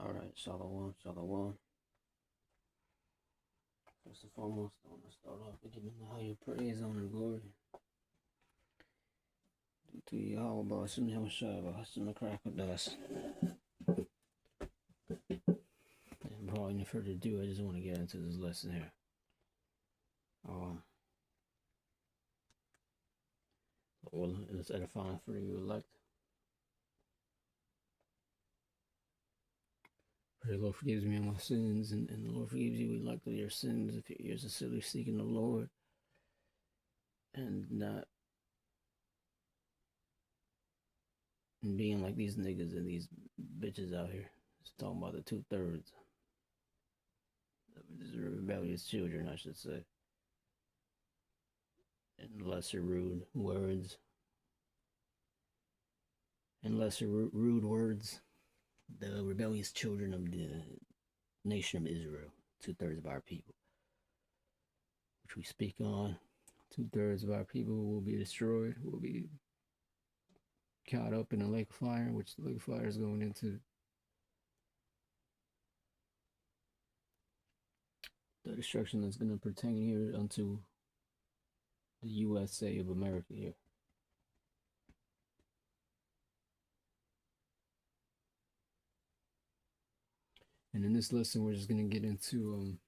Alright, Shalom, Shalom. First and foremost, I want to start off with giving the higher praise, honor, and glory to Yahweh, Bashim Yahushua, Hashem Crocodiles. And before any further ado, I just want to get into this lesson here. Well, it's edifying for you elect. Pray the Lord forgives me of my sins, and the Lord forgives you elect of your sins if you're sincerely seeking the Lord and not being like these niggas and these bitches out here. It's talking about the 2/3. The rebellious children, I should say. And lesser rude words. rude words. The rebellious children of the nation of Israel. 2/3 of our people. Which we speak on. 2/3 of our people will be destroyed. Will be caught up in a lake of fire, which the lake of fire is going into the destruction that's going to pertain here unto the USA of America here. And in this lesson, we're just going to get into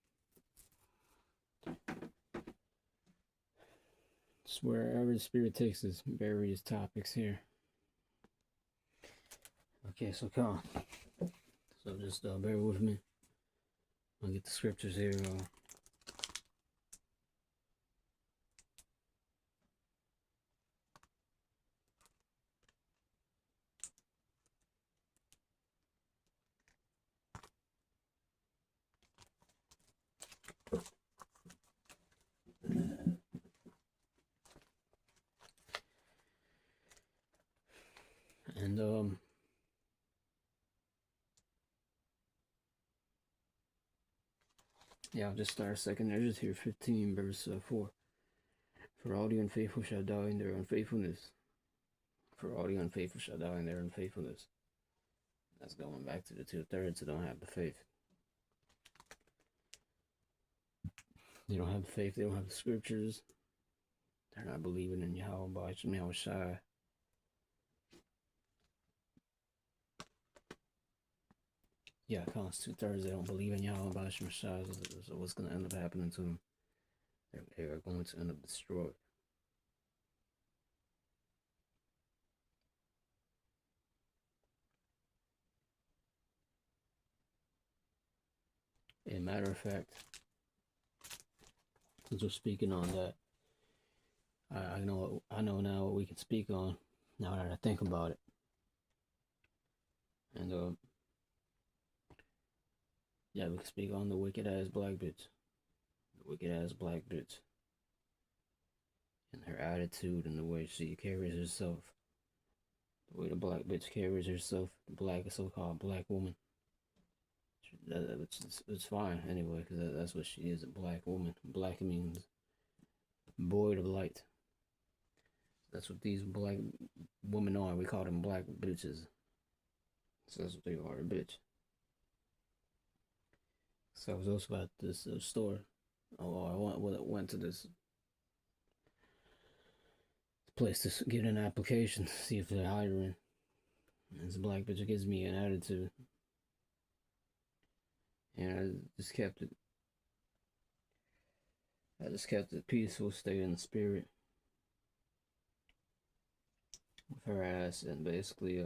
just wherever the Spirit takes us, various topics here. Okay, so come on. So just bear with me. I'll get the scriptures here. And yeah, I'll just start second. There's just here 15 verse 4. For all the unfaithful shall die in their unfaithfulness. For all the unfaithful shall die in their unfaithfulness. That's going back to the 2/3 that don't have the faith. They don't have the faith. They don't have the scriptures. They're not believing in Yahweh, Bashim Yahushua. Yeah, comes 2/3. They don't believe in Yahweh, Bashim Yahushua. So what's going to end up happening to them? They are going to end up destroyed. As a matter of fact, since we're speaking on that, I know now what we can speak on now that I think about it. And yeah, we can speak on the wicked ass black bitch. The wicked ass black bitch. And her attitude and the way she carries herself. The way the black bitch carries herself, the black so-called black woman. It's fine anyway, because that's what she is, a black woman. Black means void of light. That's what these black women are. We call them black bitches. So that's what they are, a bitch. So I was also at this store. I went to this place to get an application, see if they're hiring. And this black bitch gives me an attitude. And I just kept it peaceful, stay in the spirit with her ass, and basically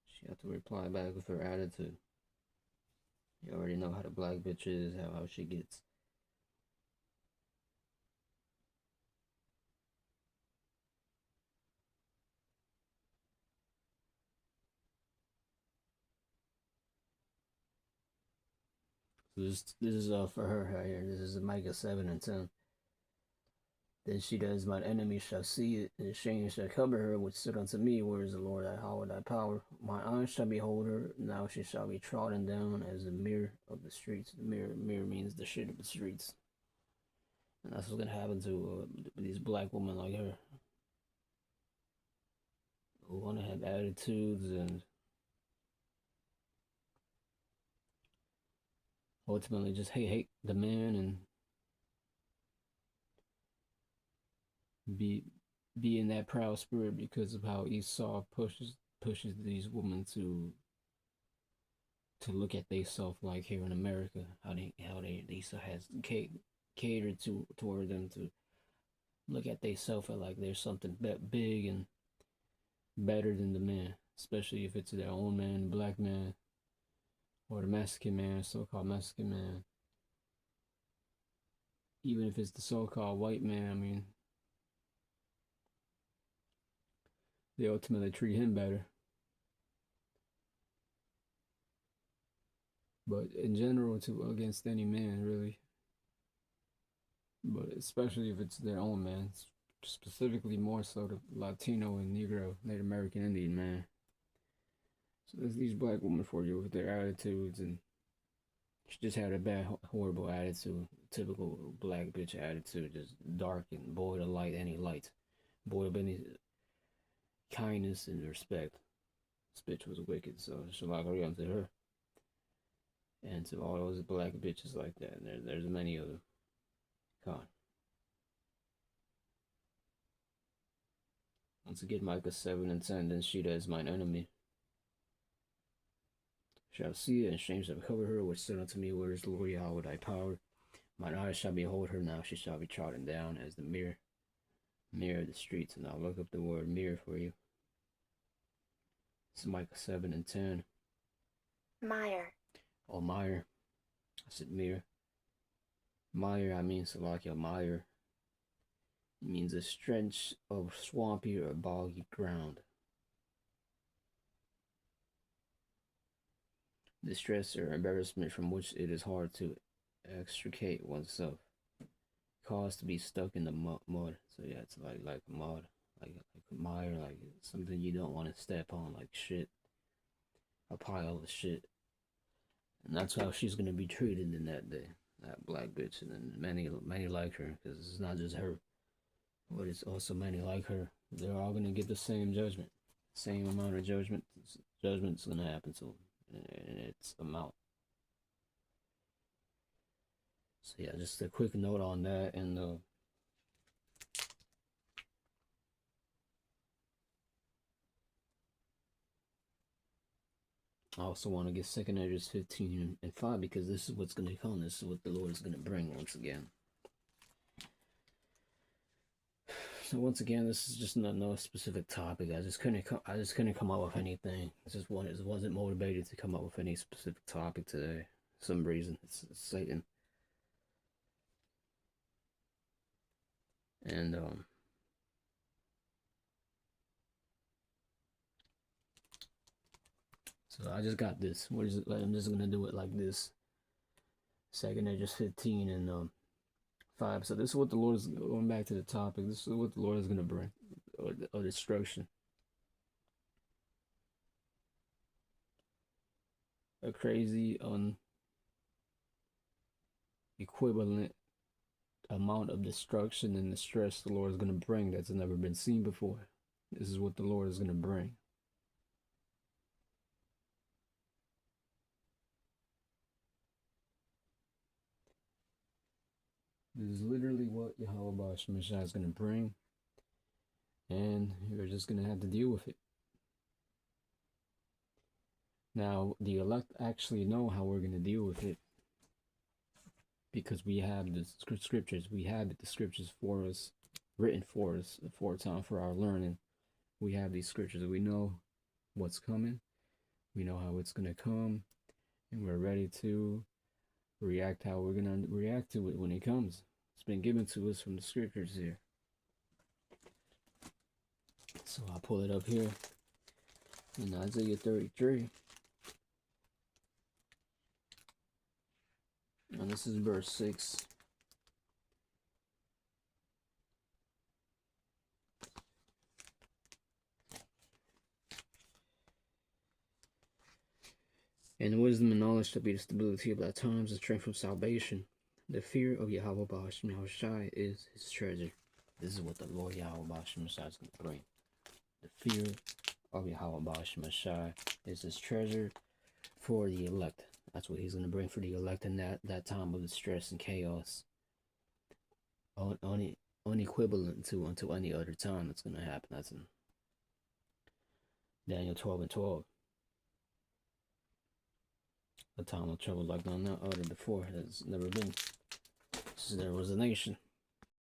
she had to reply back with her attitude. You already know how the black bitch is, how she gets. So this is for her right here. This is Micah 7:10. Then she does, my enemy shall see it, and shame shall cover her, which stood unto me. Where is the Lord, thy power, thy power? My eyes shall behold her, now she shall be trodden down as a mirror of the streets. The mirror means the shit of the streets. And that's what's gonna happen to these black women like her. who want to have attitudes and ultimately just hate the man and be in that proud spirit because of how Esau pushes these women to look at themselves like here in America, how they Esau has catered toward them to look at themselves like there's something big and better than the man, especially if it's their own man, the black man, or the Mexican man, so-called Mexican man. Even if it's the so-called white man, I mean, they ultimately treat him better. But in general, to against any man, really. But especially if it's their own man, specifically more so the Latino and Negro, Native American Indian man. So there's these black women for you with their attitudes, and she just had a bad, horrible attitude, typical black bitch attitude, just dark and void of light, any light, void of any kindness and respect. This bitch was wicked, so Shalaka Yam to her. And to all those black bitches like that, and there's many of them. God. Once again, Micah 7 and 10, then she that is mine enemy shall see it, and shame shall cover her, which said unto me, where is the Lord Yahweh thy power? Mine eyes shall behold her now, she shall be trodden down as the mirror of the streets. And I'll look up the word mirror for you. It's Micah 7 and 10. Mire. Oh, mire. I said mirror. Mire, I mean Salakia mire. It means a stretch of swampy or boggy ground. Distress or embarrassment from which it is hard to extricate oneself. Caused to be stuck in the mud. So yeah, it's like mud, like mire, like something you don't want to step on, like shit, a pile of shit. And that's how she's gonna be treated in that day, that black bitch, and then many like her, because it's not just her, but it's also many like her. They're all gonna get the same judgment, same amount of judgment. Judgment's gonna happen to them, and it's amount. So yeah, just a quick note on that, and I also want to get 2 Ezra 15 and 5, because this is what's going to come. This is what the Lord is going to bring once again. So once again, this is just no specific topic. I just couldn't come up with anything. It wasn't motivated to come up with any specific topic today. For some reason, it's Satan. And so I just got this. I'm just gonna do it like this. 2 Ezra 15 and 5. So this is what the Lord is going back to the topic. This is what the Lord is gonna bring, or destruction. A crazy equivalent amount of destruction and distress the Lord is going to bring that's never been seen before. This is what the Lord is going to bring. This is literally what Yahweh Shemashah is going to bring, and you're just going to have to deal with it. Now, the elect actually know how we're going to deal with it, because we have the scriptures. We have the scriptures for us, written for us, for our learning. We have these scriptures. We know what's coming. We know how it's going to come, and we're ready to react how we're going to react to it when it comes. It's been given to us from the scriptures here. So I'll pull it up here in Isaiah 33. And this is verse 6. And wisdom and knowledge shall be the stability of thy times, the strength of salvation. The fear of Yahweh Ba'ashim Yahushai is his treasure. This is what the Lord Yahweh Ba'ashim Yahushai is going to bring. The fear of Yahweh Mashai is his treasure for the elect. That's what he's going to bring for the elect in that time of distress and chaos. Unequivalent to until any other time that's going to happen. That's in Daniel 12 and 12. A time of trouble like none other before has never been since there was a nation.